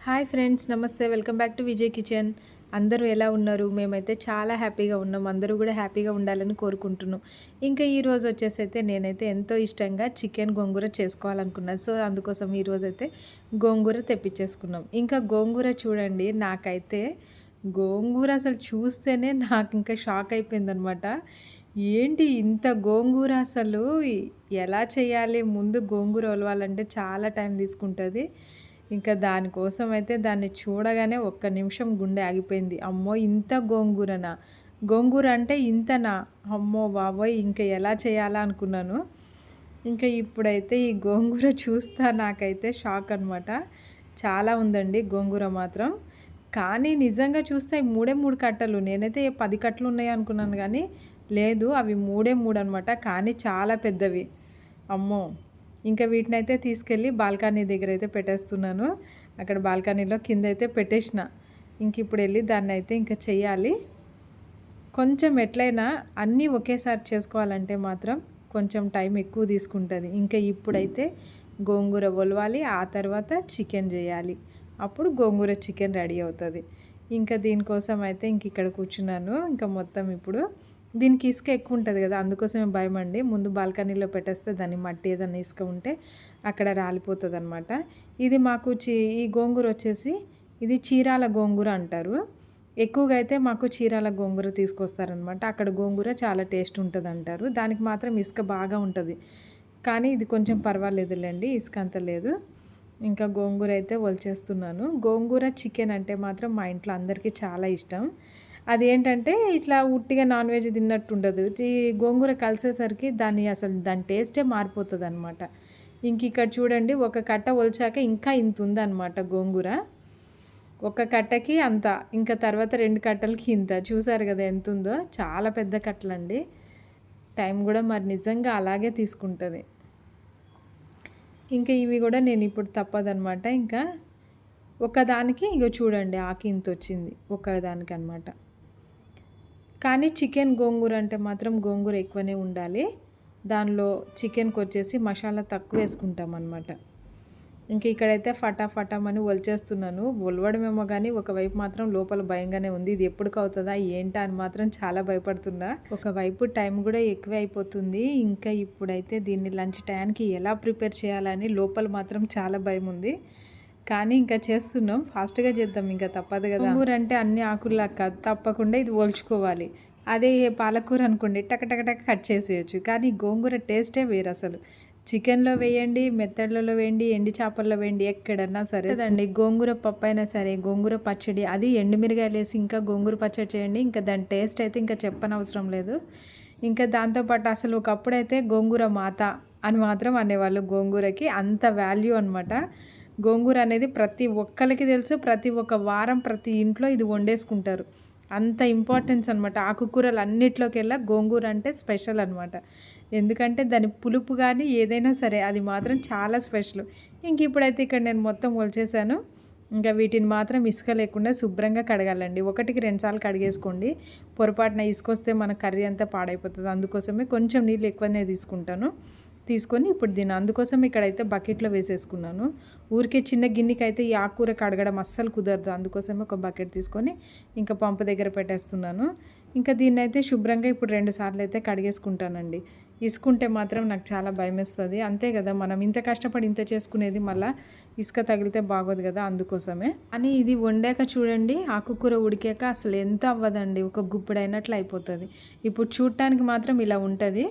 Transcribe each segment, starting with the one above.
Hi friends, నమస్తే. Welcome back to Vijay kitchen. అందరూ ఎలా ఉన్నారు? మేమైతే చాలా హ్యాపీగా ఉన్నాం. అందరూ కూడా హ్యాపీగా ఉండాలని కోరుకుంటున్నాం. ఇంకా ఈరోజు వచ్చేసైతే నేనైతే ఎంతో ఇష్టంగా చికెన్ గోంగూర చేసుకోవాలనుకున్నాను. సో అందుకోసం ఈరోజైతే గోంగూర తెప్పించేసుకున్నాం. ఇంకా గోంగూర చూడండి, నాకైతే గోంగూర అసలు చూస్తేనే నాకు ఇంకా షాక్ అయిపోయిందనమాట. ఏంటి ఇంత గోంగూర అసలు ఎలా చేయాలి? ముందు గోంగూర ఒలవాలంటే చాలా టైం తీసుకుంటుంది. ఇంకా దానికోసం అయితే దాన్ని చూడగానే ఒక్క నిమిషం గుండె ఆగిపోయింది. అమ్మో! ఇంత గోంగూరనా? గోంగూర అంటే ఇంతనా? అమ్మో బాబోయ్! ఇంకా ఎలా చేయాలా అనుకున్నాను. ఇంకా ఇప్పుడైతే ఈ గోంగూర చూస్తా నాకైతే షాక్ అనమాట. చాలా ఉందండి గోంగూర మాత్రం. కానీ నిజంగా చూస్తే అవి మూడే 3 కట్టలు. నేనైతే 10 కట్టలు ఉన్నాయి అనుకున్నాను కానీ లేదు, అవి మూడే 3 అనమాట. కానీ చాలా పెద్దవి. అమ్మో! ఇంకా వీటినైతే తీసుకెళ్ళి బాల్కనీ దగ్గర అయితే పెట్టేస్తున్నాను. అక్కడ బాల్కనీలో కింద అయితే పెట్టేసిన. ఇంక ఇప్పుడు వెళ్ళి దాన్ని అయితే ఇంకా చెయ్యాలి. కొంచెం ఎట్లయినా అన్నీ ఒకేసారి చేసుకోవాలంటే మాత్రం కొంచెం టైం ఎక్కువ తీసుకుంటుంది. ఇంకా ఇప్పుడైతే గోంగూర ఒలవాలి, ఆ తర్వాత చికెన్ చేయాలి. అప్పుడు గోంగూర చికెన్ రెడీ అవుతుంది. ఇంకా దీనికోసం అయితే ఇంక ఇక్కడ కూర్చున్నాను. ఇంకా మొత్తం ఇప్పుడు దీనికి ఇసుక ఎక్కువ ఉంటుంది కదా, అందుకోసమే భయం అండి. ముందు బాల్కనీలో పెట్టేస్తే దాన్ని మట్టి ఏదైనా ఇసుక ఉంటే అక్కడ రాలిపోతుంది అనమాట. ఇది మాకు ఈ గోంగూర వచ్చేసి ఇది చీరాల గోంగూర అంటారు. ఎక్కువగా అయితే మాకు చీరాల గోంగూర తీసుకొస్తారనమాట. అక్కడ గోంగూర చాలా టేస్ట్ ఉంటుంది అంటారు. దానికి మాత్రం ఇసుక బాగా ఉంటుంది. కానీ ఇది కొంచెం పర్వాలేదులేండి, ఇసుక అంత లేదు. ఇంకా గోంగూర అయితే ఒలిచేస్తున్నాను. గోంగూర చికెన్ అంటే మాత్రం మా ఇంట్లో అందరికీ చాలా ఇష్టం. అదేంటంటే ఇట్లా ఉట్టిగా నాన్ వెజ్ తిన్నట్టు ఉండదు. గోంగూర కలిసేసరికి దాని టేస్టే మారిపోతుందనమాట. ఇంక ఇక్కడ చూడండి, ఒక కట్ట ఒలిచాక ఇంకా ఇంత ఉందన్నమాట గోంగూర. ఒక కట్టకి అంత, ఇంకా తర్వాత 2 కట్టలకి ఇంత. చూసారు కదా ఎంత ఉందో, చాలా పెద్ద కట్టలండి. టైం కూడా మరి నిజంగా అలాగే తీసుకుంటుంది. ఇంకా ఇవి కూడా నేను ఇప్పుడు తప్పదనమాట. ఇంకా ఒకదానికి ఇగో చూడండి ఆకు ఇంత వచ్చింది ఒకదానికి అనమాట. కానీ చికెన్ గోంగూర అంటే మాత్రం గోంగూర ఎక్కువనే ఉండాలి. దానిలో చికెన్కి వచ్చేసి మసాలా తక్కువ వేసుకుంటాం అనమాట. ఇంక ఇక్కడైతే ఫటాఫటామని ఒలిచేస్తున్నాను. ఒలవడమేమో కానీ ఒకవైపు మాత్రం లోపల భయంగానే ఉంది. ఇది ఎప్పటికి అవుతుందా ఏంటా అని మాత్రం చాలా భయపడుతున్నా. ఒకవైపు టైం కూడా ఎక్కువే అయిపోతుంది. ఇంకా ఇప్పుడైతే దీన్ని లంచ్ టైంకి ఎలా ప్రిపేర్ చేయాలని లోపల మాత్రం చాలా భయం ఉంది. కానీ ఇంకా చేస్తున్నాం, ఫాస్ట్గా చేద్దాం, ఇంకా తప్పదు కదా. గోంగూర అంటే అన్ని ఆకుల్లా కాదు, తప్పకుండా ఇది ఒలుచుకోవాలి. అదే పాలకూర అనుకోండి టక కట్ చేసేయచ్చు. కానీ గోంగూర టేస్టే వేరు అసలు. చికెన్లో వేయండి, మెత్తడ్లలో వేయండి, ఎండి చేపల్లో వేయండి, ఎక్కడన్నా సరే అండి. గోంగూర పప్పు అయినా సరే, గోంగూర పచ్చడి, అది ఎండుమిరగాయలు వేసి ఇంకా గోంగూర పచ్చడి చేయండి, ఇంకా దాని టేస్ట్ అయితే ఇంకా చెప్పనవసరం లేదు. ఇంకా దాంతోపాటు అసలు ఒకప్పుడైతే గోంగూర మాత అని మాత్రం అనేవాళ్ళు. గోంగూరకి అంత వాల్యూ అనమాట. గోంగూర అనేది ప్రతి ఒక్కరికి తెలుసు. ప్రతి ఒక్క వారం ప్రతి ఇంట్లో ఇది వండేసుకుంటారు. అంత ఇంపార్టెన్స్ అనమాట. ఆకుకూరలు అన్నిట్లోకెల్లా గోంగూర అంటే స్పెషల్ అనమాట. ఎందుకంటే దాని పులుపు కానీ ఏదైనా సరే అది మాత్రం చాలా స్పెషల్. ఇంక ఇప్పుడైతే ఇక్కడ నేను మొత్తం ఒలిచేసాను. ఇంకా వీటిని మాత్రం ఇసుక లేకుండా శుభ్రంగా కడగాలండి. 1కి 2 సార్లు కడిగేసుకోండి. పొరపాటున ఇసుకొస్తే మన కర్రీ అంతా పాడైపోతుంది. అందుకోసమే కొంచెం నీళ్ళు ఎక్కువనే తీసుకొని ఇప్పుడు దీన్ని అందుకోసం ఇక్కడైతే బకెట్లో వేసేసుకున్నాను. ఊరికే చిన్న గిన్నెకి అయితే ఈ ఆకుకూర కడగడం అస్సలు కుదరదు. అందుకోసమే ఒక బకెట్ తీసుకొని ఇంకా పంపు దగ్గర పెట్టేస్తున్నాను. ఇంకా దీన్ని అయితే శుభ్రంగా ఇప్పుడు 2 సార్లు అయితే కడిగేసుకుంటానండి. ఇసుకుంటే మాత్రం నాకు చాలా భయమేస్తుంది. అంతే కదా, మనం ఇంత కష్టపడి ఇంత చేసుకునేది మళ్ళీ ఇసుక తగిలితే బాగోదు కదా, అందుకోసమే. అని ఇది వండాక చూడండి, ఆకుకూర ఉడికాక అసలు ఎంత అవ్వదండి, ఒక గుప్పెడైనట్లు అయిపోతుంది. ఇప్పుడు చూడటానికి మాత్రం ఇలా ఉంటుంది.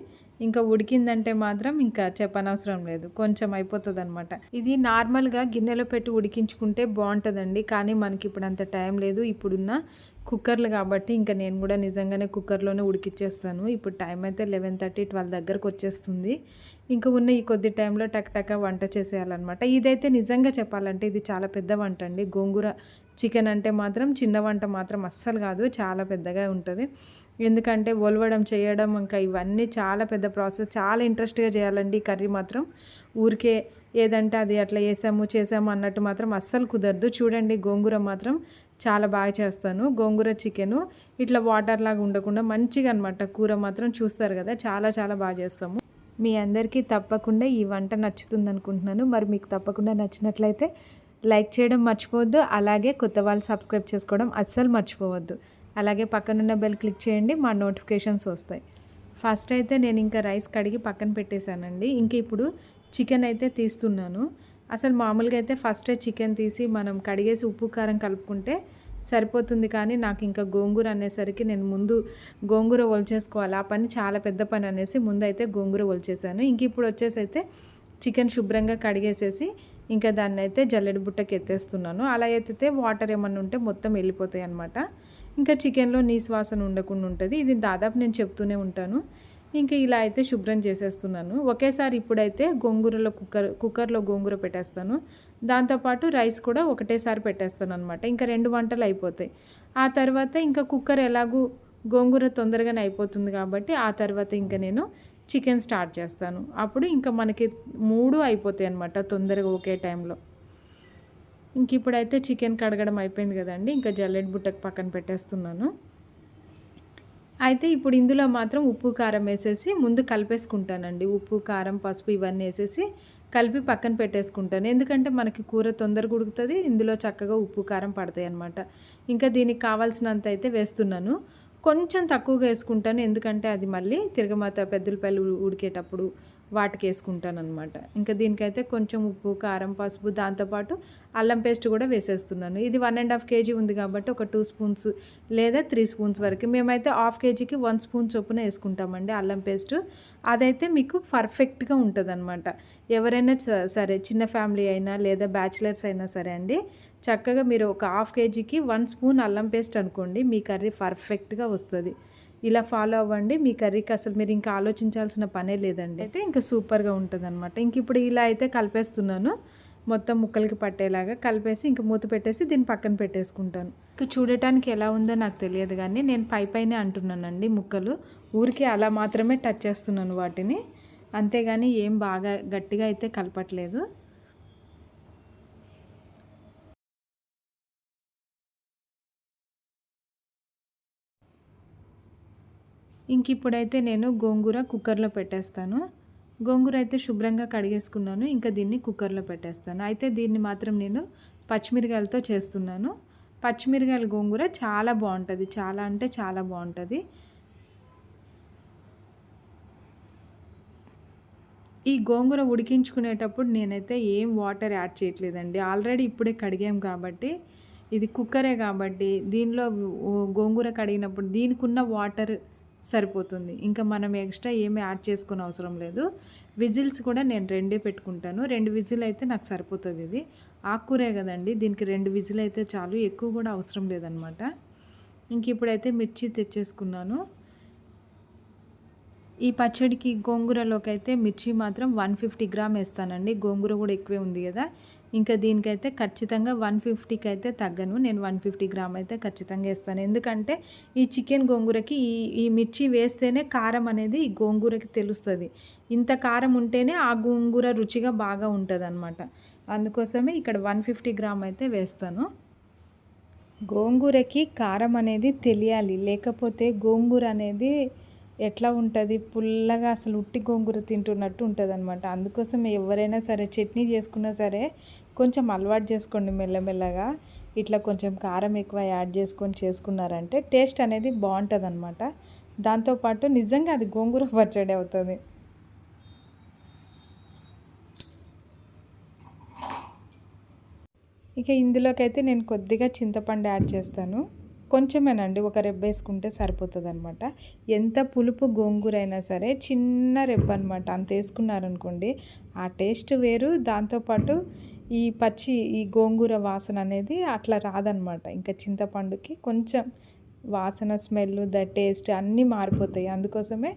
ఇంకా ఉడికిందంటే మాత్రం ఇంకా చెప్పనవసరం లేదు, కొంచెం అయిపోతుంది అనమాట. ఇది నార్మల్గా గిన్నెలో పెట్టి ఉడికించుకుంటే బాగుంటుందండి. కానీ మనకి ఇప్పుడు అంత టైం లేదు. ఇప్పుడున్న కుక్కర్లు కాబట్టి ఇంకా నేను కూడా నిజంగానే కుక్కర్లోనే ఉడికిచ్చేస్తాను. ఇప్పుడు టైం అయితే 11:30, 12 దగ్గరకు వచ్చేస్తుంది. ఇంకా ఉన్న ఈ కొద్ది టైంలో టక్ వంట చేసేయాలన్నమాట. ఇదైతే నిజంగా చెప్పాలంటే ఇది చాలా పెద్ద వంట అండి. గోంగూర చికెన్ అంటే మాత్రం చిన్న వంట మాత్రం అస్సలు కాదు, చాలా పెద్దగా ఉంటుంది. ఎందుకంటే ఒలవడం, చేయడం, ఇంకా ఇవన్నీ చాలా పెద్ద ప్రాసెస్. చాలా ఇంట్రెస్ట్గా చేయాలండి ఈ కర్రీ మాత్రం. ఊరికే ఏదంటే అది అట్లా చేసాము అన్నట్టు మాత్రం అస్సలు కుదరదు. చూడండి గోంగూర మాత్రం చాలా బాగా చేస్తాను. గోంగూర చికెను ఇట్లా వాటర్ లాగా ఉండకుండా మంచిగా అనమాట. కూర మాత్రం చూస్తారు కదా, చాలా చాలా బాగా చేస్తాము. మీ అందరికీ తప్పకుండా ఈ వంట నచ్చుతుంది అనుకుంటున్నాను. మరి మీకు తప్పకుండా నచ్చినట్లయితే లైక్ చేయడం మర్చిపోవద్దు. అలాగే కొత్త వాళ్ళు సబ్స్క్రైబ్ చేసుకోవడం అస్సలు మర్చిపోవద్దు. అలాగే పక్కనున్న బెల్ క్లిక్ చేయండి, మా నోటిఫికేషన్స్ వస్తాయి. ఫస్ట్ అయితే నేను ఇంకా రైస్ కడిగి పక్కన పెట్టేశానండి. ఇంక ఇప్పుడు చికెన్ అయితే తీస్తున్నాను. అసలు మామూలుగా అయితే ఫస్టే చికెన్ తీసి మనం కడిగేసి ఉప్పు కారం కలుపుకుంటే సరిపోతుంది. కానీ నాకు ఇంకా గోంగూర అనేసరికి నేను ముందు గోంగూర ఒలిచేసుకోవాలి. ఆ పని చాలా పెద్ద పని అనేసి ముందైతే గోంగూర ఒలిచేసాను. ఇంక ఇప్పుడు వచ్చేసి అయితే చికెన్ శుభ్రంగా కడిగేసేసి ఇంకా దాన్ని అయితే జల్లెడ బుట్టకి ఎత్తేస్తున్నాను. అలా ఎత్తితే వాటర్ ఏమన్నా ఉంటే మొత్తం వెళ్ళిపోతాయి అన్నమాట. ఇంకా చికెన్లో నీసు వాసన ఉండకుండా ఉంటుంది. ఇది దాదాపు నేను చెప్తూనే ఉంటాను. ఇంకా ఇలా అయితే శుభ్రం చేసేస్తున్నాను. ఒకేసారి ఇప్పుడైతే గోంగూరలో కుక్కర్లో గోంగూర పెట్టేస్తాను. దాంతోపాటు రైస్ కూడా ఒకటేసారి పెట్టేస్తాను అనమాట. ఇంకా 2 వంటలు అయిపోతాయి. ఆ తర్వాత ఇంకా కుక్కర్ ఎలాగూ గోంగూర తొందరగానే అయిపోతుంది కాబట్టి ఆ తర్వాత ఇంకా నేను చికెన్ స్టార్ట్ చేస్తాను. అప్పుడు ఇంకా మనకి 3 అయిపోతాయి అనమాట తొందరగా ఒకే టైంలో. ఇంక ఇప్పుడైతే చికెన్ కడగడం అయిపోయింది కదండి. ఇంకా జల్లెడ బుట్టకు పక్కన పెట్టేస్తున్నాను. అయితే ఇప్పుడు ఇందులో మాత్రం ఉప్పు కారం వేసేసి ముందు కలిపేసుకుంటానండి. ఉప్పు కారం పసుపు ఇవన్నీ వేసేసి కలిపి పక్కన పెట్టేసుకుంటాను. ఎందుకంటే మనకి కూర తొందరగా ఉడుకుతుంది, ఇందులో చక్కగా ఉప్పు కారం పడతాయి అన్నమాట. ఇంకా దీనికి కావాల్సినంత అయితే వేస్తున్నాను. కొంచెం తక్కువగా వేసుకుంటాను, ఎందుకంటే అది మళ్ళీ తిరగమాత పెద్దలపల్లి ఉడికేటప్పుడు వాటికి వేసుకుంటాను అనమాట. ఇంకా దీనికైతే కొంచెం ఉప్పు కారం పసుపు దాంతోపాటు అల్లం పేస్ట్ కూడా వేసేస్తున్నాను. ఇది 1.5 kg ఉంది కాబట్టి ఒక 2 స్పూన్స్ లేదా 3 స్పూన్స్ వరకు, మేమైతే హాఫ్ కేజీకి 1 స్పూన్ చొప్పున వేసుకుంటామండి అల్లం పేస్ట్. అదైతే మీకు పర్ఫెక్ట్గా ఉంటుంది అనమాట. ఎవరైనా సరే చిన్న ఫ్యామిలీ అయినా లేదా బ్యాచిలర్స్ అయినా సరే అండి, చక్కగా మీరు ఒక హాఫ్ కేజీకి 1 స్పూన్ అల్లం పేస్ట్ అనుకోండి, మీ కర్రీ పర్ఫెక్ట్గా వస్తుంది. ఇలా ఫాలో అవ్వండి, మీ కర్రీకి అసలు మీరు ఇంకా ఆలోచించాల్సిన పనే లేదండి. అయితే ఇంకా సూపర్గా ఉంటుంది అనమాట. ఇంక ఇప్పుడు ఇలా అయితే కలిపేస్తున్నాను, మొత్తం ముక్కలకి పట్టేలాగా కలిపేసి ఇంక మూత పెట్టేసి దీన్ని పక్కన పెట్టేసుకుంటాను. ఇంక చూడటానికి ఎలా ఉందో నాకు తెలియదు కానీ నేను పైనే అంటున్నానండి ముక్కలు, ఊరికి అలా మాత్రమే టచ్ చేస్తున్నాను వాటిని, అంతేగాని ఏం బాగా గట్టిగా అయితే కలపట్లేదు. ఇంక ఇప్పుడైతే నేను గోంగూర కుక్కర్లో పెట్టేస్తాను. గోంగూర అయితే శుభ్రంగా కడిగేసుకున్నాను. ఇంకా దీన్ని కుక్కర్లో పెట్టేస్తాను. అయితే దీన్ని మాత్రం నేను పచ్చిమిరకాయలతో చేస్తున్నాను. పచ్చిమిరకాయల గోంగూర చాలా బాగుంటుంది, చాలా అంటే చాలా బాగుంటుంది. ఈ గోంగూర ఉడికించుకునేటప్పుడు నేనైతే ఏం వాటర్ యాడ్ చేయట్లేదండి. ఆల్రెడీ ఇప్పుడే కడిగాం కాబట్టి, ఇది కుక్కరే కాబట్టి దీనిలో గోంగూర కడిగినప్పుడు దీనికి ఉన్న వాటర్ సరిపోతుంది. ఇంకా మనం ఎక్స్ట్రా ఏమీ యాడ్ చేసుకునే అవసరం లేదు. విజిల్స్ కూడా నేను 2 పెట్టుకుంటాను. 2 విజిల్ అయితే నాకు సరిపోతుంది. ఇది ఆకుకూరే కదండి, దీనికి 2 విజిల్ అయితే చాలు, ఎక్కువ కూడా అవసరం లేదనమాట. ఇంక ఇప్పుడైతే మిర్చి తెచ్చేసుకున్నాను. ఈ పచ్చడికి గోంగూరలోకి అయితే మిర్చి మాత్రం 150 గ్రామ్ వేస్తానండి. గోంగూర కూడా ఎక్కువే ఉంది కదా, ఇంకా దీనికైతే ఖచ్చితంగా 150కి అయితే తగ్గను, నేను 150 గ్రామ్ అయితే ఖచ్చితంగా వేస్తాను. ఎందుకంటే ఈ చికెన్ గోంగూరకి ఈ మిర్చి వేస్తేనే కారం అనేది ఈ గోంగూరకి తెలుస్తుంది. ఇంత కారం ఉంటేనే ఆ గోంగూర రుచిగా బాగా ఉంటుంది అనమాట. అందుకోసమే ఇక్కడ 150 గ్రామ్ అయితే వేస్తాను. గోంగూరకి కారం అనేది తెలియాలి, లేకపోతే గోంగూర అనేది ఎట్లా ఉంటుంది, పుల్లగా అసలు ఉట్టి గోంగూర తింటున్నట్టు ఉంటుంది అనమాట. అందుకోసం ఎవరైనా సరే చట్నీ చేసుకున్నా సరే కొంచెం అలవాటు చేసుకోండి మెల్లమెల్లగా. ఇట్లా కొంచెం కారం ఎక్కువ యాడ్ చేసుకొని చేసుకున్నారంటే టేస్ట్ అనేది బాగుంటుంది అనమాట. దాంతోపాటు నిజంగా అది గోంగూర పచ్చడి అవుతుంది. ఇక ఇందులోకైతే నేను కొద్దిగా చింతపండు యాడ్ చేస్తాను. కొంచెమేనండి, ఒక రెబ్బ వేసుకుంటే సరిపోతుంది అనమాట. ఎంత పులుపు గోంగూర అయినా సరే చిన్న రెబ్బ అనమాట, అంత వేసుకున్నారనుకోండి ఆ టేస్ట్ వేరు. దాంతోపాటు ఈ గోంగూర వాసన అనేది అట్లా రాదనమాట. ఇంకా చింతపండుకి కొంచెం వాసన, స్మెల్, టేస్ట్ అన్నీ మారిపోతాయి. అందుకోసమే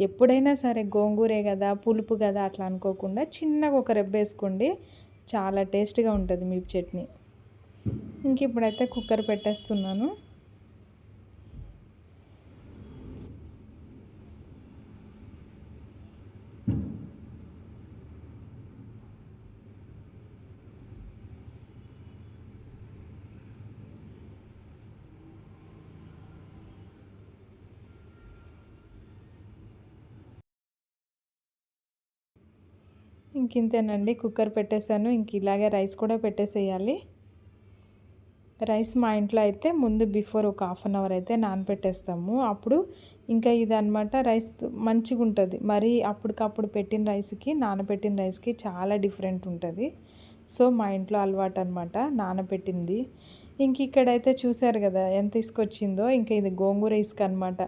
ఎప్పుడైనా సరే గోంగూరే కదా పులుపు కదా అట్లా అనుకోకుండా చిన్నగా ఒక రెబ్బ వేసుకోండి, చాలా టేస్ట్గా ఉంటుంది మీ చట్నీ. ఇంక ఇప్పుడైతే కుక్కర్ పెట్టేస్తున్నాను. ఇంకింతేనండి, కుక్కర్ పెట్టేశాను. ఇంక ఇలాగే రైస్ కూడా పెట్టేసేయాలి. రైస్ మా ఇంట్లో అయితే ముందు బిఫోర్ ఒక హాఫ్ అన్ అవర్ అయితే నానబెట్టేస్తాము. అప్పుడు ఇంకా ఇదనమాట రైస్ మంచిగా ఉంటుంది. మరి అప్పటికప్పుడు పెట్టిన రైస్కి నానబెట్టిన రైస్కి చాలా డిఫరెంట్ ఉంటుంది. సో మా ఇంట్లో అలవాటు అనమాట నానబెట్టింది. ఇంక ఇక్కడైతే చూసారు కదా ఎంత తీసుకొచ్చిందో. ఇంకా ఇది గోంగూర ఇసుక అనమాట.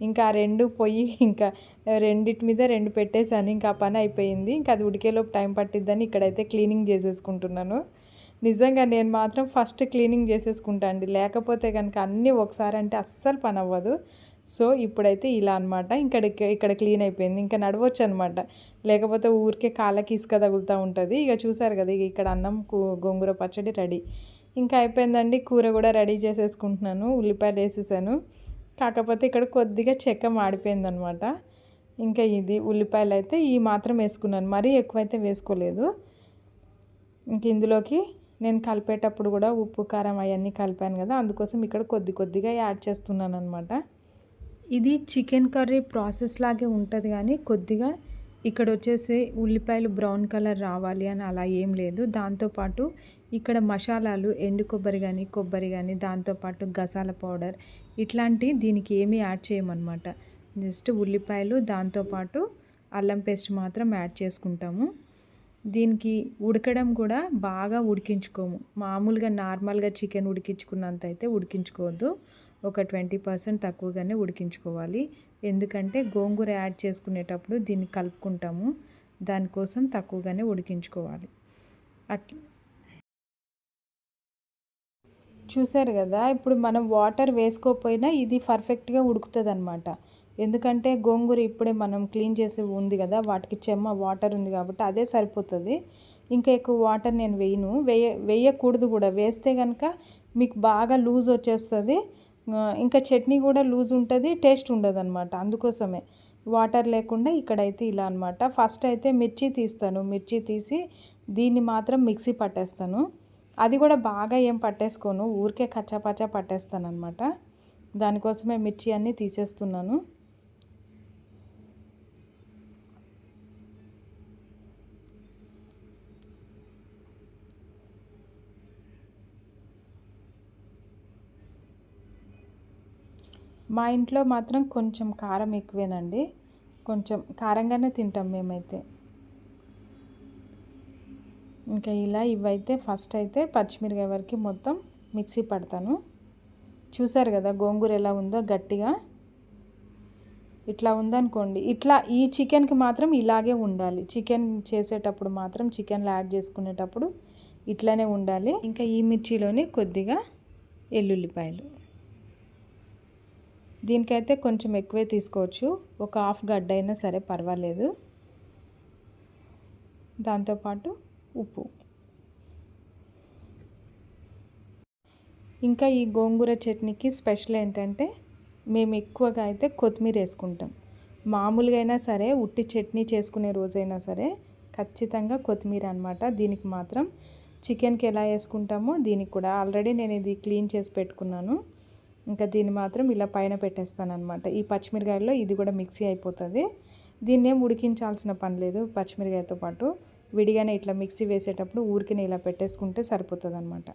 ఇంకా ఆ రెండు పొయ్యి ఇంకా రెండిటి మీద రెండు పెట్టేశాను. ఇంకా ఆ పని అయిపోయింది. ఇంకా అది ఉడికేలోపు టైం పట్టిద్దని ఇక్కడైతే క్లీనింగ్ చేసేసుకుంటున్నాను. నిజంగా నేను మాత్రం ఫస్ట్ క్లీనింగ్ చేసేసుకుంటా అండి. లేకపోతే కనుక అన్నీ ఒకసారి అంటే అస్సలు పని అవ్వదు. సో ఇప్పుడైతే ఇలా అనమాట. ఇక్కడ క్లీన్ అయిపోయింది. ఇంకా నడవచ్చు అనమాట. లేకపోతే ఊరికే కాళ్ళకి ఇసుక తగులుతూ ఉంటుంది. ఇక చూసారు కదా, ఇక ఇక్కడ అన్నం గోంగూర పచ్చడి రెడీ. ఇంకా అయిపోయిందండి. కూర కూడా రెడీ చేసేసుకుంటున్నాను. ఉల్లిపాయలు వేసేసాను. కాకపోతే ఇక్కడ కొద్దిగా చెక్క మాడిపోయిందనమాట. ఇంకా ఇది ఉల్లిపాయలు అయితే ఈ మాత్రం వేసుకున్నాను. మరీ ఎక్కువైతే వేసుకోలేదు. ఇంక ఇందులోకి నేను కలిపేటప్పుడు కూడా ఉప్పు కారం అవన్నీ కలిపాను కదా, అందుకోసం ఇక్కడ కొద్దిగా యాడ్ చేస్తున్నాను అనమాట. ఇది చికెన్ కర్రీ ప్రాసెస్ లాగే ఉంటుంది, కానీ కొద్దిగా ఇక్కడ వచ్చేసి ఉల్లిపాయలు బ్రౌన్ కలర్ రావాలి అని అలా ఏం లేదు. దాంతోపాటు ఇక్కడ మసాలాలు ఎండు కొబ్బరి కానీ దాంతోపాటు గసాల పౌడర్ ఇట్లాంటి దీనికి ఏమీ యాడ్ చేయమన్నమాట. జస్ట్ ఉల్లిపాయలు దాంతోపాటు అల్లం పేస్ట్ మాత్రం యాడ్ చేసుకుంటాము. దీనికి ఉడకడం కూడా బాగా ఉడికించుకోము. మామూలుగా నార్మల్గా చికెన్ ఉడికించుకున్నంత అయితే ఉడికించుకోవద్దు. ఒక 20% తక్కువగానే ఉడికించుకోవాలి. ఎందుకంటే గోంగూర యాడ్ చేసుకునేటప్పుడు దీన్ని కలుపుకుంటాము. దానికోసం తక్కువగానే ఉడికించుకోవాలి. అట్లా చూసారు కదా, ఇప్పుడు మనం వాటర్ వేసుకోకపోయినా ఇది పర్ఫెక్ట్గా ఉడుకుతుంది అనమాట. ఎందుకంటే గోంగూర ఇప్పుడే మనం క్లీన్ చేసి ఉంది కదా, వాటికి వాటర్ ఉంది కాబట్టి అదే సరిపోతుంది. ఇంకా ఎక్కువ వాటర్ నేను వేయకూడదు కూడా. వేస్తే కనుక మీకు బాగా లూజ్ వచ్చేస్తుంది. ఇంకా చట్నీ కూడా లూజ్ ఉంటుంది, టేస్ట్ ఉండదు అనమాట. అందుకోసమే వాటర్ లేకుండా ఇక్కడైతే ఇలా అనమాట. ఫస్ట్ అయితే మిర్చి తీస్తాను. మిర్చి తీసి దీన్ని మాత్రం మిక్సీ పట్టేస్తాను. అది కూడా బాగా ఏం పట్టేసుకోను, ఊరికే కచ్చాపచ్చా పట్టేస్తాను అనమాట. దానికోసమే మిర్చి అన్నీ తీసేస్తున్నాను. మా ఇంట్లో మాత్రం కొంచెం కారం ఎక్కువేనండి. కొంచెం కారంగానే తింటాం మేమైతే. ఇంకా ఇలా ఇవైతే ఫస్ట్ అయితే పచ్చిమిరకాయ వరకు మొత్తం మిక్సీ పడతాను. చూసారు కదా గోంగూర ఎలా ఉందో, గట్టిగా ఇట్లా ఉందనుకోండి. ఈ చికెన్కి మాత్రం ఇలాగే ఉండాలి. చికెన్ చేసేటప్పుడు మాత్రం చికెన్లో యాడ్ చేసుకునేటప్పుడు ఇట్లానే ఉండాలి. ఇంకా ఈ మిర్చిలోని కొద్దిగా ఎల్లుల్లిపాయలు, దీనికైతే కొంచెం ఎక్కువే తీసుకోవచ్చు. ఒక హాఫ్ గడ్డ అయినా సరే పర్వాలేదు. దాంతోపాటు ఉప్పు. ఇంకా ఈ గోంగూర చట్నీకి స్పెషల్ ఏంటంటే మేము ఎక్కువగా అయితే కొత్తిమీర వేసుకుంటాం. మామూలుగా అయినా సరే ఉట్టి చట్నీ చేసుకునే రోజైనా సరే ఖచ్చితంగా కొత్తిమీర అనమాట. దీనికి మాత్రం చికెన్కి ఎలా వేసుకుంటామో దీనికి కూడా ఆల్రెడీ నేను ఇది క్లీన్ చేసి పెట్టుకున్నాను. ఇంకా దీన్ని మాత్రం ఇలా పైన పెట్టేస్తాను అనమాట. ఈ పచ్చిమిరకాయల్లో ఇది కూడా మిక్సీ అయిపోతుంది. దీన్ని ఏం ఉడికించాల్సిన పని లేదు. పచ్చిమిరకాయతో పాటు విడిగానే ఇట్లా మిక్సీ వేసేటప్పుడు ఊరికినే ఇలా పెట్టేసుకుంటే సరిపోతుంది అనమాట.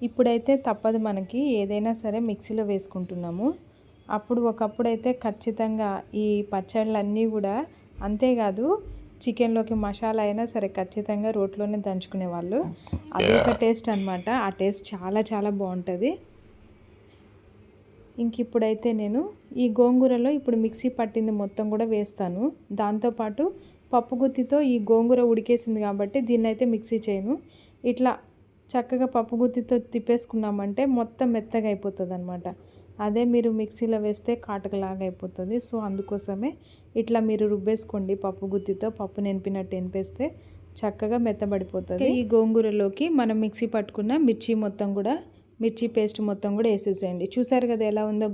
ఇప్పుడైతే తప్పదు, మనకి ఏదైనా సరే మిక్సీలో వేసుకుంటున్నాము. ఒకప్పుడైతే ఖచ్చితంగా ఈ పచ్చళ్ళన్నీ కూడా అంతేకాదు, చికెన్లోకి మసాలా అయినా సరే ఖచ్చితంగా రోట్లోనే దంచుకునేవాళ్ళు. అది ఒక టేస్ట్ అనమాట. ఆ టేస్ట్ చాలా చాలా బాగుంటుంది. ఇంక ఇప్పుడైతే నేను ఈ గోంగూరలో ఇప్పుడు మిక్సీ పట్టింది మొత్తం కూడా వేస్తాను. దాంతోపాటు పప్పు గుత్తితో ఈ గోంగూర ఉడికేసింది కాబట్టి దీన్ని అయితే మిక్సీ చేయను. ఇట్లా చక్కగా పప్పు గుత్తితో తిప్పేసుకున్నామంటే మొత్తం మెత్తగా అయిపోతుంది అనమాట. అదే మీరు మిక్సీలో వేస్తే కాటకలాగా అయిపోతుంది. సో అందుకోసమే ఇట్లా మీరు రుబ్బేసుకోండి పప్పు గుత్తితో. పప్పు నెనిపినట్టు ఎనిపేస్తే చక్కగా మెత్తబడిపోతుంది. ఈ గోంగూరలోకి మనం మిక్సీ పట్టుకున్న మిర్చి పేస్ట్ మొత్తం కూడా వేసేసేయండి. చూసారు కదా ఎలా ఉందో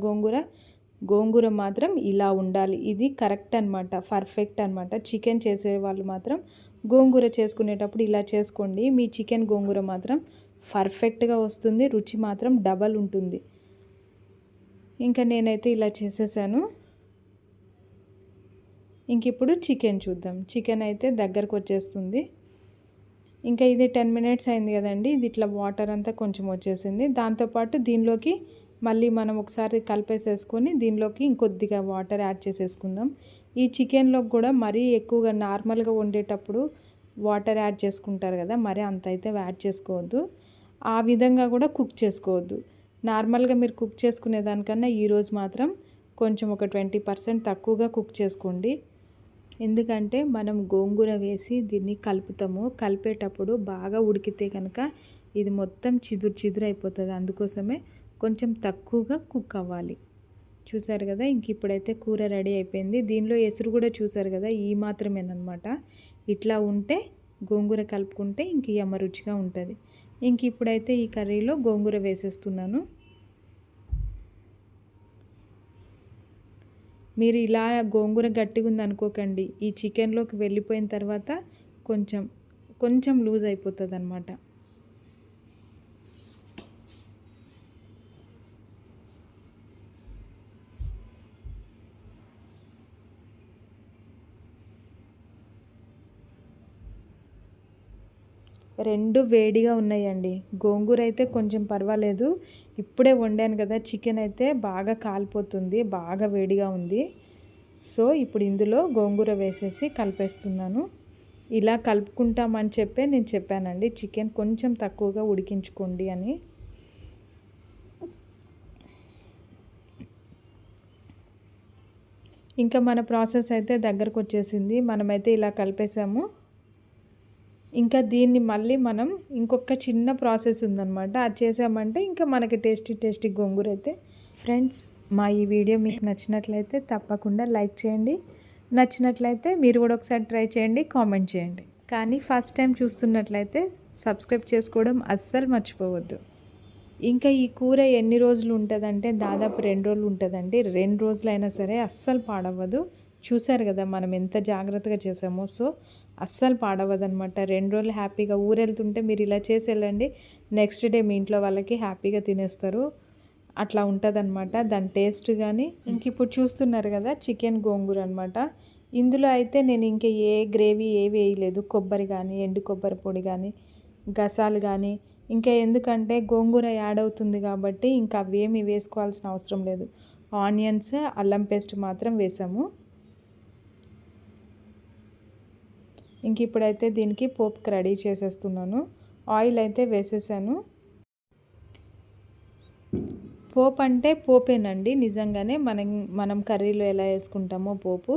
గోంగూర మాత్రం ఇలా ఉండాలి. ఇది కరెక్ట్ అనమాట, పర్ఫెక్ట్ అనమాట. చికెన్ చేసే వాళ్ళు మాత్రం గోంగూర చేసుకునేటప్పుడు ఇలా చేసుకోండి. మీ చికెన్ గోంగూర మాత్రం పర్ఫెక్ట్గా వస్తుంది, రుచి మాత్రం డబల్ ఉంటుంది. ఇంకా నేనైతే ఇలా చేసేసాను. ఇంక ఇప్పుడు చికెన్ చూద్దాం. చికెన్ అయితే దగ్గరకు వచ్చేస్తుంది. ఇంకా ఇది 10 మినిట్స్ అయింది కదండి. ఇది ఇట్లా వాటర్ అంతా కొంచెం వచ్చేసింది. దాంతోపాటు దీనిలోకి మళ్ళీ మనం ఒకసారి కలిపేసేసుకొని దీనిలోకి ఇంకొద్దిగా వాటర్ యాడ్ చేసేసుకుందాం. ఈ చికెన్లోకి కూడా మరీ ఎక్కువగా నార్మల్గా వండేటప్పుడు వాటర్ యాడ్ చేసుకుంటారు కదా, మరి అంత అయితే యాడ్ చేసుకోవద్దు. ఆ విధంగా కూడా కుక్ చేసుకోవద్దు. నార్మల్గా మీరు కుక్ చేసుకునే దానికన్నా ఈరోజు మాత్రం కొంచెం ఒక 20% తక్కువగా కుక్ చేసుకోండి. ఎందుకంటే మనం గోంగూర వేసి దీన్ని కలుపుతాము. కలిపేటప్పుడు బాగా ఉడికితే కనుక ఇది మొత్తం చిదురు అయిపోతుంది. అందుకోసమే కొంచెం తక్కువగా కుక్ అవ్వాలి. చూసారు కదా, ఇంక ఇప్పుడైతే కూర రెడీ అయిపోయింది. దీనిలో ఎసురు కూడా చూసారు కదా, ఈ మాత్రమేనమాట. ఇట్లా ఉంటే గోంగూర కలుపుకుంటే ఇంక యమ్మ రుచిగా ఉంటుంది. ఇంక ఇప్పుడైతే ఈ కర్రీలో గోంగూర వేసేస్తున్నాను. మీరు ఇలా గోంగూర గట్టిగా ఉంది అనుకోకండి, ఈ చికెన్లోకి వెళ్ళిపోయిన తర్వాత కొంచెం లూజ్ అయిపోతుంది అన్నమాట. రెండు వేడిగా ఉన్నాయండి. గోంగూర అయితే కొంచెం పర్వాలేదు, ఇప్పుడే వండాను కదా. చికెన్ అయితే బాగా కాలిపోతుంది, బాగా వేడిగా ఉంది. సో ఇప్పుడు ఇందులో గోంగూర వేసేసి కలిపేస్తున్నాను. ఇలా కలుపుకుంటామని చెప్పే నేను చెప్పానండి, చికెన్ కొంచెం తక్కువగా ఉడికించుకోండి అని. ఇంకా మన ప్రాసెస్ అయితే దగ్గరకు వచ్చేసింది. మనమైతే ఇలా కలిపేసాము. ఇంకా దీన్ని మళ్ళీ మనం ఇంకొక చిన్న ప్రాసెస్ ఉందన్నమాట. అది చేసామంటే ఇంకా మనకి టేస్టీ గోంగూర అయితే. ఫ్రెండ్స్, మా ఈ వీడియో మీకు నచ్చినట్లయితే తప్పకుండా లైక్ చేయండి. నచ్చినట్లయితే మీరు కూడా ఒకసారి ట్రై చేయండి, కామెంట్ చేయండి. కానీ ఫస్ట్ టైం చూస్తున్నట్లయితే సబ్స్క్రైబ్ చేసుకోవడం అస్సలు మర్చిపోవద్దు. ఇంకా ఈ కూర ఎన్ని రోజులు ఉంటుందంటే దాదాపు 2 రోజులు ఉంటుందండి. 2 రోజులైనా సరే అస్సలు పాడవ్వదు. చూసారు కదా మనం ఎంత జాగ్రత్తగా చేసామో. సో అస్సలు పాడవదనమాట. 2 రోజులు హ్యాపీగా ఊరెళ్తుంటే మీరు ఇలా చేసి వెళ్ళండి, నెక్స్ట్ డే మీ ఇంట్లో వాళ్ళకి హ్యాపీగా తినేస్తారు. అట్లా ఉంటుందన్నమాట దాని టేస్ట్. కానీ ఇంక ఇప్పుడు చూస్తున్నారు కదా చికెన్ గోంగూర అనమాట. ఇందులో అయితే నేను ఇంకా ఏ గ్రేవీ ఏవి వేయలేదు. కొబ్బరి కానీ, ఎండు కొబ్బరి పొడి కానీ, గసాలు కానీ, ఇంకా ఎందుకంటే గోంగూర యాడ్ అవుతుంది కాబట్టి ఇంకా అవేమి వేసుకోవాల్సిన అవసరం లేదు. ఆనియన్స్, అల్లం పేస్ట్ మాత్రం వేసాము. ఇంక ఇప్పుడైతే దీనికి పోపుకి రెడీ చేసేస్తున్నాను. ఆయిల్ అయితే వేసేసాను. పోపు అంటే పోపేనండి, నిజంగానే మనం కర్రీలో ఎలా వేసుకుంటామో పోపు,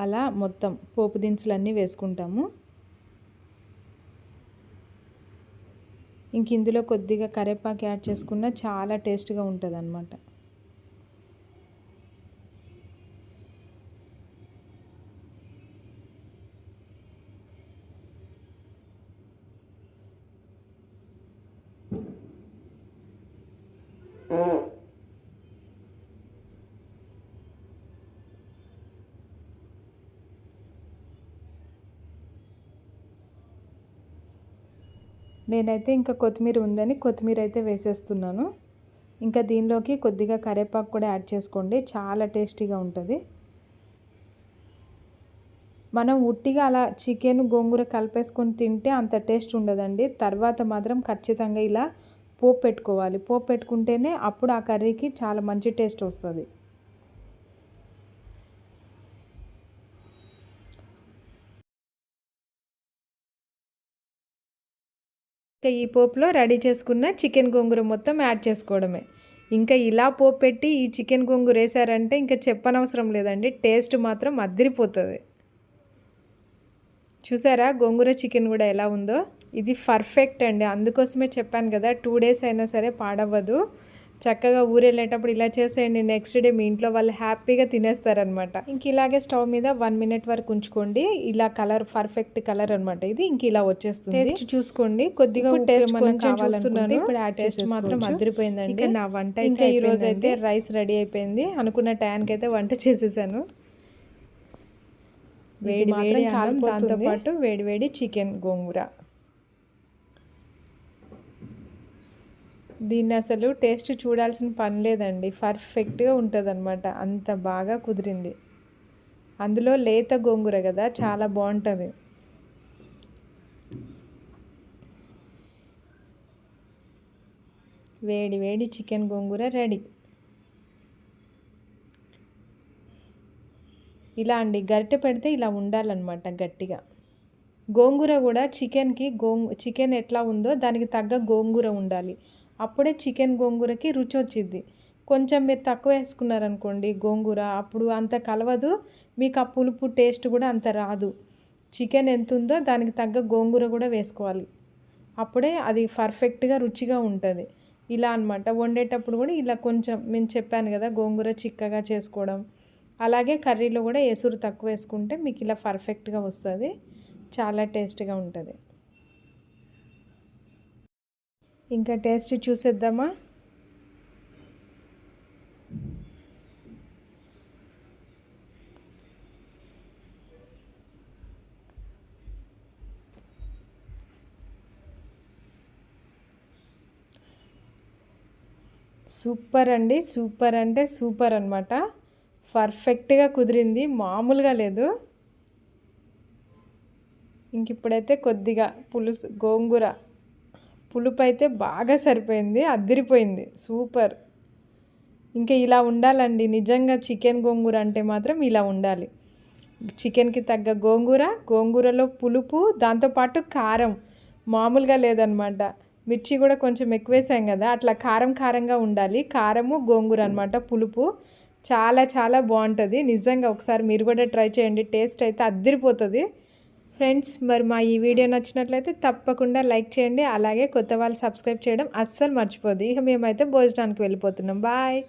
అలా మొత్తం పోపు దినుసులన్నీ వేసుకుంటాము. ఇంక ఇందులో కొద్దిగా కరివేపాకు యాడ్ చేసుకున్న చాలా టేస్ట్గా ఉంటుంది అన్నమాట. నేనైతే ఇంకా కొత్తిమీర ఉందని కొత్తిమీర అయితే వేసేస్తున్నాను. ఇంకా దీనిలోకి కొద్దిగా కరివేపాకు కూడా యాడ్ చేసుకోండి, చాలా టేస్టీగా ఉంటుంది. మనం ఉట్టిగా అలా చికెన్ గోంగూర కలిపేసుకొని తింటే అంత టేస్ట్ ఉండదండి. తర్వాత మాత్రం ఖచ్చితంగా ఇలా పోపు పెట్టుకోవాలి. పోపు పెట్టుకుంటేనే అప్పుడు ఆ కర్రీకి చాలా మంచి టేస్ట్ వస్తుంది. ఇంకా ఈ పోపులో రెడీ చేసుకున్న చికెన్ గోంగూర మొత్తం యాడ్ చేసుకోవడమే. ఇంకా ఇలా పోపు పెట్టి ఈ చికెన్ గోంగూర వేసారంటే ఇంకా చెప్పనవసరం లేదండి, టేస్ట్ మాత్రం అదిరిపోతుంది. చూసారా గోంగూర చికెన్ కూడా ఎలా ఉందో? ఇది పర్ఫెక్ట్ అండి. అందుకోసమే చెప్పాను కదా 2 డేస్ అయినా సరే పాడవ్వదు. చక్కగా ఊరెళ్ళేటప్పుడు ఇలా చేసేయండి, నెక్స్ట్ డే మీ ఇంట్లో వాళ్ళు హ్యాపీగా తినేస్తారనమాట. ఇంక ఇలాగే స్టవ్ మీద 1 మినిట్ వరకు ఉంచుకోండి. ఇలా కలర్ పర్ఫెక్ట్ కలర్ అనమాట ఇది. ఇంక ఇలా వచ్చేస్తుంది. టేస్ట్ చూసుకోండి, కొద్దిగా టేస్ట్ కొంచెం చూస్తున్నాను. ఇప్పుడు ఆ టేస్ట్ మాత్రం అదిరిపోయిందండి. ఇంకా నా వంట ఇంకా ఈ రోజు అయితే రైస్ రెడీ అయిపోయింది. అనుకున్న టైంకి అయితే వంట చేసేసాను. వేడి వేడి అన్నం, దాంతోపాటు వేడి వేడి చికెన్ గోంగూర. దీన్ని అసలు టేస్ట్ చూడాల్సిన పని లేదండి, పర్ఫెక్ట్గా ఉంటుంది అనమాట. అంత బాగా కుదిరింది. అందులో లేత గోంగూర కదా, చాలా బాగుంటుంది. వేడి వేడి చికెన్ గోంగూర రెడీ. ఇలా అండి, గరిటె పెడితే ఇలా ఉండాలన్నమాట గట్టిగా. గోంగూర కూడా చికెన్ ఎట్లా ఉందో దానికి తగ్గ గోంగూర ఉండాలి. అప్పుడే చికెన్ గోంగూరకి రుచి వచ్చింది. కొంచెం మీరు తక్కువ వేసుకున్నారనుకోండి గోంగూర, అప్పుడు అంత కలవదు, మీకు ఆ పులుపు టేస్ట్ కూడా అంత రాదు. చికెన్ ఎంత ఉందో దానికి తగ్గ గోంగూర కూడా వేసుకోవాలి. అప్పుడే అది పర్ఫెక్ట్గా రుచిగా ఉంటుంది. ఇలా అనమాట. వండేటప్పుడు కూడా ఇలా కొంచెం నేను చెప్పాను కదా, గోంగూర చిక్కగా చేసుకోవడం. అలాగే కర్రీలో కూడా ఎసురు తక్కువ వేసుకుంటే మీకు ఇలా పర్ఫెక్ట్గా వస్తుంది. చాలా టేస్ట్గా ఉంటుంది. ఇంకా టేస్ట్ చూసేద్దామా? సూపర్ అండి, సూపర్ అంటే సూపర్ అనమాట. పర్ఫెక్ట్గా కుదిరింది, మామూలుగా లేదు. ఇంక ఇప్పుడైతే కొద్దిగా గోంగూర పులుపు అయితే బాగా సరిపోయింది, అద్దిరిపోయింది, సూపర్. ఇంకా ఇలా ఉండాలండి నిజంగా. చికెన్ గోంగూర అంటే మాత్రం ఇలా ఉండాలి. చికెన్కి తగ్గ గోంగూరలో పులుపు, దాంతోపాటు కారం మామూలుగా లేదనమాట. మిర్చి కూడా కొంచెం ఎక్కువ వేసాం కదా, అట్లా కారంగా ఉండాలి. కారము గోంగూర అనమాట, పులుపు చాలా చాలా బాగుంటుంది నిజంగా. ఒకసారి మీరు కూడా ట్రై చేయండి, టేస్ట్ అయితే అద్దిరిపోతుంది ఫ్రెండ్స్. మరి మా ఈ వీడియో నచ్చినట్లయితే తప్పకుండా లైక్ చేయండి. అలాగే కొత్త వాళ్ళు సబ్స్క్రైబ్ చేయడం అస్సలు మర్చిపోద్ది. ఇక మేమైతే భోజనానికి వెళ్ళిపోతున్నాం. బాయ్.